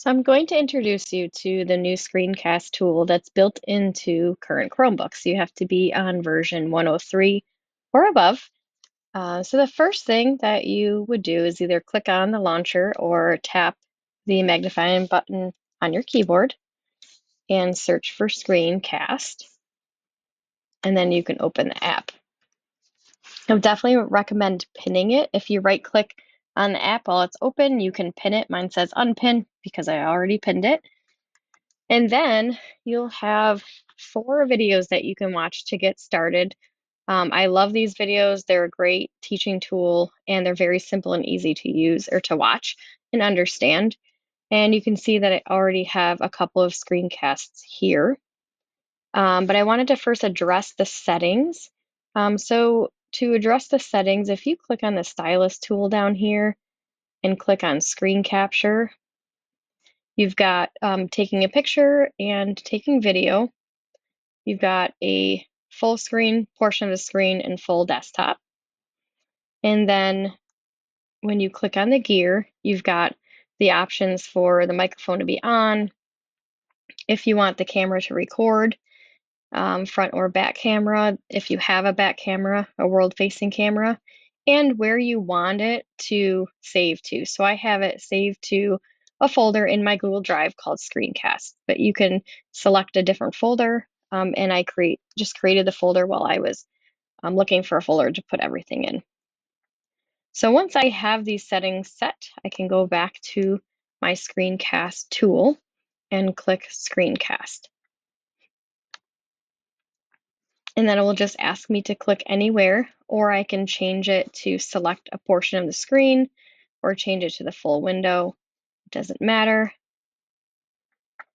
So I'm going to introduce you to the new Screencast tool that's built into current Chromebooks. You have to be on version 103 or above. So the first thing that you would do is either click on the launcher or tap the magnifying button on your keyboard and search for Screencast, and then you can open the app. I would definitely recommend pinning it. If you right click on the app while it's open, you can pin it. Mine says unpin because I already pinned it. And then you'll have 4 videos that you can watch to get started. I love these videos. They're a great teaching tool, and they're very simple and easy to use or to watch and understand. And you can see that I already have a couple of screencasts here. But I wanted to first address the settings. So to address the settings, if you click on the stylus tool down here and click on screen capture, you've got taking a picture and taking video. You've got a full screen portion of the screen and full desktop. And then when you click on the gear, you've got the options for the microphone to be on, if you want the camera to record, front or back camera, if you have a back camera, a world-facing camera, and where you want it to save to. So I have it saved to a folder in my Google Drive called Screencast, but you can select a different folder, and I just created the folder while I was looking for a folder to put everything in. So once I have these settings set, I can go back to my Screencast tool and click Screencast. And then it will just ask me to click anywhere, or I can change it to select a portion of the screen or change it to the full window. It doesn't matter.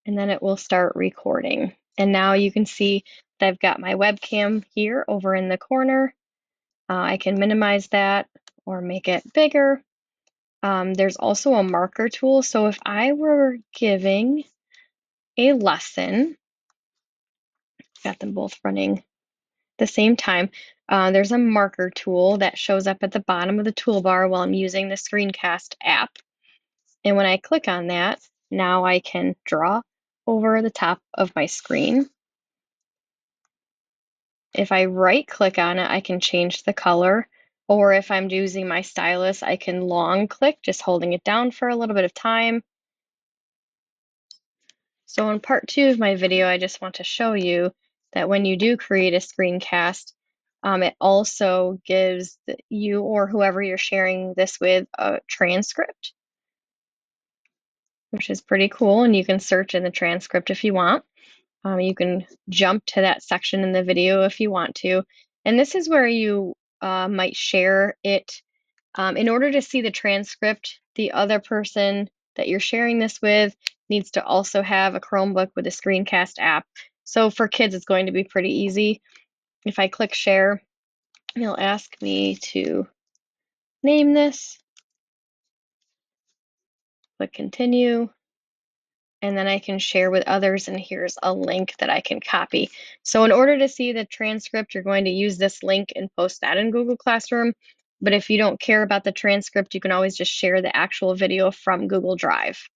And then it will start recording. And now you can see that I've got my webcam here over in the corner. I can minimize that or make it bigger. There's also a marker tool. So if I were giving a lesson, got them both running the same time, there's a marker tool that shows up at the bottom of the toolbar while I'm using the Screencast app. And when I click on that, now I can draw over the top of my screen. If I right click on it, I can change the color. Or if I'm using my stylus, I can long click, just holding it down for a little bit of time. So in part 2 of my video, I just want to show you that when you do create a screencast, it also gives you or whoever you're sharing this with a transcript, which is pretty cool. And you can search in the transcript if you want. You can jump to that section in the video if you want to. And this is where you might share it. In order to see the transcript, the other person that you're sharing this with needs to also have a Chromebook with a Screencast app. So for kids, it's going to be pretty easy. If I click share, it'll ask me to name this, click continue, and then I can share with others, and here's a link that I can copy. So in order to see the transcript, you're going to use this link and post that in Google Classroom. But if you don't care about the transcript, you can always just share the actual video from Google Drive.